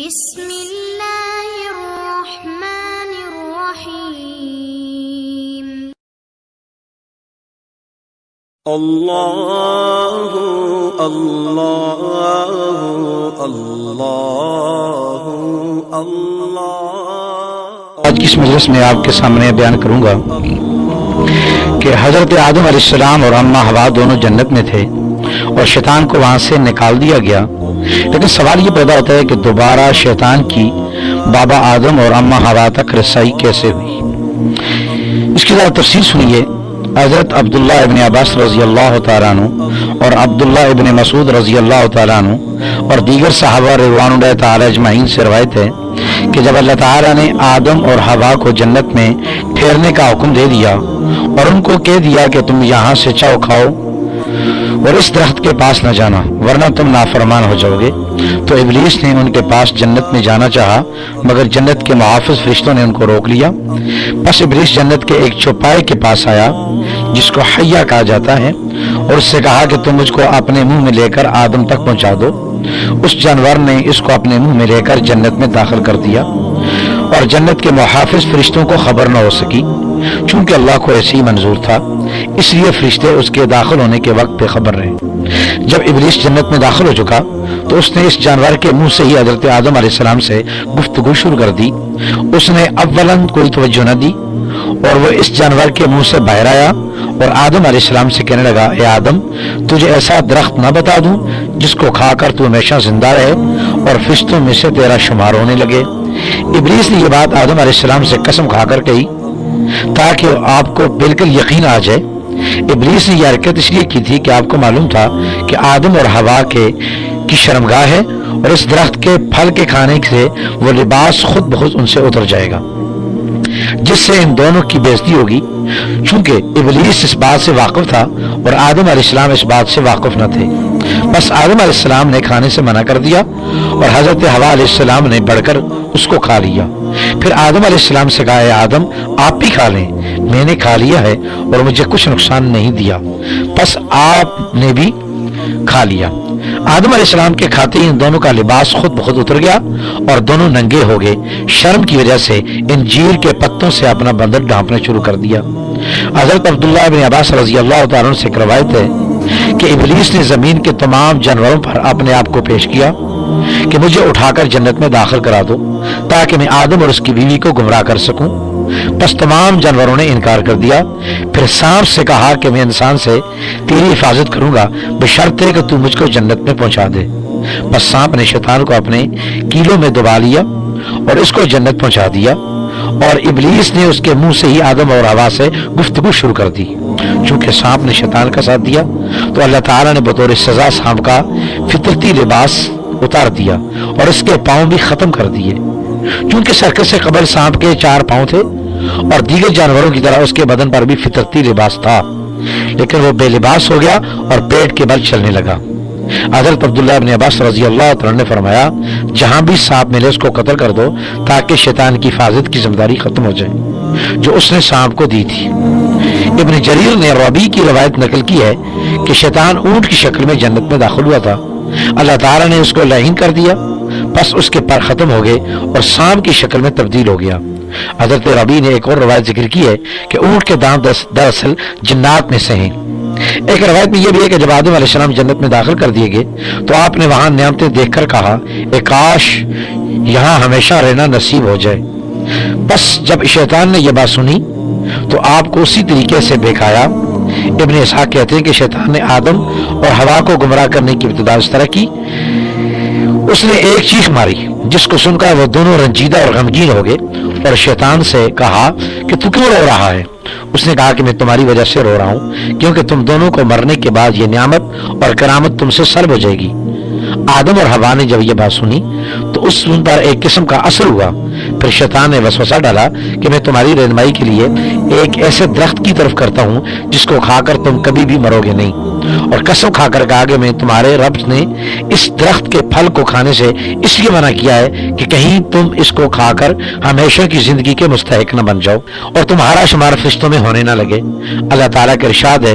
بسم اللہ الرحمن الرحیم اللہ اللہ اللہ اللہ۔ آج کی اس مجلس میں آپ کے سامنے بیان کروں گا کہ حضرت آدم علیہ السلام اور اماں حوا دونوں جنت میں تھے اور شیطان کو وہاں سے نکال دیا گیا، لیکن سوال یہ پیدا ہوتا ہے کہ دوبارہ شیطان کی بابا آدم اور اماں حوا تک رسائی کیسے ہوئی؟ اس کی ذرا تفصیل سنیے۔ حضرت عبداللہ ابن عباس رضی اللہ تعالیٰ عنہ اور عبداللہ ابن مسعود رضی اللہ تعالیٰ عنہ اور دیگر صحابہ رضوان اللہ تعالیٰ اجمعین سے روایت ہے کہ جب اللہ تعالیٰ نے آدم اور حوا کو جنت میں ٹھہرنے کا حکم دے دیا اور ان کو کہہ دیا کہ تم یہاں سے چاؤ کھاؤ اور اس درخت کے پاس نہ جانا ورنہ تم نافرمان ہو جاؤ گے، تو ابلیس نے ان کے پاس جنت میں جانا چاہا، مگر جنت کے محافظ فرشتوں نے ان کو روک لیا۔ پس ابلیس جنت کے ایک چوپائے کے پاس آیا جس کو حیا کہا جاتا ہے، اور اس سے کہا کہ تم مجھ کو اپنے منہ میں لے کر آدم تک پہنچا دو۔ اس جانور نے اس کو اپنے منہ میں لے کر جنت میں داخل کر دیا، اور جنت کے محافظ فرشتوں کو خبر نہ ہو سکی، چونکہ اللہ کو ایسے ہی منظور تھا، اس لیے فرشتے اس کے داخل ہونے کے وقت بے خبر رہے۔ جب ابلیس جنت میں داخل ہو چکا تو اس نے اس جانور کے منہ سے ہی حضرت آدم علیہ السلام سے گفتگو شروع کر دی۔ اس نے اولاً کوئی توجہ نہ دی اور وہ اس جانور کے منہ سے باہر آیا اور آدم علیہ السلام سے کہنے لگا، اے آدم، تجھے ایسا درخت نہ بتا دوں جس کو کھا کر تو ہمیشہ زندہ رہے اور فرشتوں میں سے تیرا شمار ہونے لگے؟ ابلیس نے یہ بات آدم علیہ السلام سے قسم کھا کر کہی تاکہ آپ کو بالکل یقین آ جائے۔ ابلیس نے یہ حرکت اس لیے کی تھی کہ آپ کو معلوم تھا کہ آدم اور حوا کی شرمگاہ ہے اور اس درخت کے پھل کے کھانے سے وہ لباس خود بخود ان سے اتر جائے گا، جس سے ان دونوں کی بے عزتی ہوگی۔ چونکہ ابلیس اس بات سے واقف تھا اور آدم علیہ السلام اس بات سے واقف نہ تھے، بس آدم علیہ السلام نے کھانے سے منع کر دیا اور حضرت حوا علیہ السلام نے بڑھ کر اس کو کھا لیا۔ پھر آدم علیہ السلام سے کہا، اے آدم، آپ بھی کھا لیں، میں نے کھا لیا ہے اور مجھے کچھ نقصان نہیں دیا، بس آپ نے بھی کھا لیا۔ آدم علیہ السلام کے کھاتے ہی ان دونوں کا لباس خود بخود اتر گیا اور دونوں ننگے ہو گئے۔ شرم کی وجہ سے انجیر کے پتوں سے اپنا بدن ڈھانپنا شروع کر دیا۔ حضرت عبداللہ ابن عباس رضی اللہ تعالیٰ عنہ سے ایک روایت ہے کہ ابلیس نے زمین کے تمام جانوروں پر اپنے آپ کو پیش کیا کہ مجھے اٹھا کر جنت میں داخل کرا دو تاکہ میں آدم اور اس کی بیوی کو گمراہ کر سکوں۔ بس تمام جانوروں نے انکار کر دیا۔ پھر سانپ سے کہا کہ میں انسان سے تیری حفاظت کروں گا بشرط ہے کہ تو مجھ کو جنت میں پہنچا دے۔ بس سانپ نے شیطان کو اپنے کیلوں میں دبا لیا اور اس کو جنت پہنچا دیا، اور ابلیس نے اس کے منہ سے ہی آدم اور حوا سے گفتگو شروع کر دی۔ چونکہ سانپ نے شیطان کا ساتھ دیا تو اللہ تعالیٰ نے بطور سزا سانپ کا فطرتی لباس اتار دیا اور اس کے پاؤں بھی ختم کر دیے۔ چونکہ سرکس سے قبل سانپ کے 4 پاؤں تھے اور دیگر جانوروں کی طرح اس کے بدن پر بھی فطرتی لباس تھا، لیکن وہ بے لباس ہو گیا اور پیٹ کے بل چلنے لگا۔ حضرت عبداللہ ابن عباس رضی اللہ عنہ نے فرمایا، جہاں بھی سانپ ملے اس کو قتل کر دو تاکہ شیطان کی حفاظت کی ذمہ داری ختم ہو جائے جو اس نے سانپ کو دی تھی۔ ابن جریر نے ربی کی روایت نقل کی ہے کہ شیطان اونٹ کی شکل میں جنت میں داخل ہوا تھا، اللہ تعالیٰ نے اس کو لعین کر دیا، بس اس کے پر ختم ہو گئے اور سانپ کی شکل میں تبدیل ہو گیا۔ حضرت ربی نے ایک اور روایت ذکر کی ہے کہ اونٹ کے دانت دراصل جنات میں سے ہیں۔ ایک روایت میں یہ بھی ہے کہ جب آدم علیہ السلام جنت میں داخل کر دیے گئے تو آپ نے وہاں نعمتیں دیکھ کر کہا، اے کاش یہاں ہمیشہ رہنا نصیب ہو جائے۔ بس جب شیطان نے یہ بات سنی تو آپ کو اسی طریقے سے بہکایا۔ ابن اسحاق کہتے ہیں کہ شیطان نے آدم اور حوا کو گمراہ کرنے کی ابتدا اس طرح کی، اس نے ایک چیخ ماری جس کو سن کر وہ دونوں رنجیدہ اور غمگین ہو گئے اور شیطان سے کہا کہ تو کیوں رو رہا ہے؟ اس نے کہا کہ میں تمہاری وجہ سے رو رہا ہوں کیونکہ تم دونوں کو مرنے کے بعد یہ نعمت اور کرامت تم سے سلب ہو جائے گی۔ آدم اور حوا نے جب یہ بات سنی تو اس پر ایک قسم کا اثر ہوا۔ پھر شیطان نے وسوسہ ڈالا کہ میں تمہاری رہنمائی کے لیے ایک ایسے درخت کی طرف کرتا ہوں جس کو کھا کر تم کبھی بھی مرو گے نہیں، اور قسم کھا کر کہا کہ میں تمہارے رب نے اس درخت کے پھل کو کھانے سے اس لیے منع کیا ہے کہ کہیں تم اس کو کھا کر ہمیشہ کی زندگی کے مستحق نہ بن جاؤ اور تمہارا شمار فرشتوں میں ہونے نہ لگے۔ اللہ تعالیٰ کا ارشاد ہے،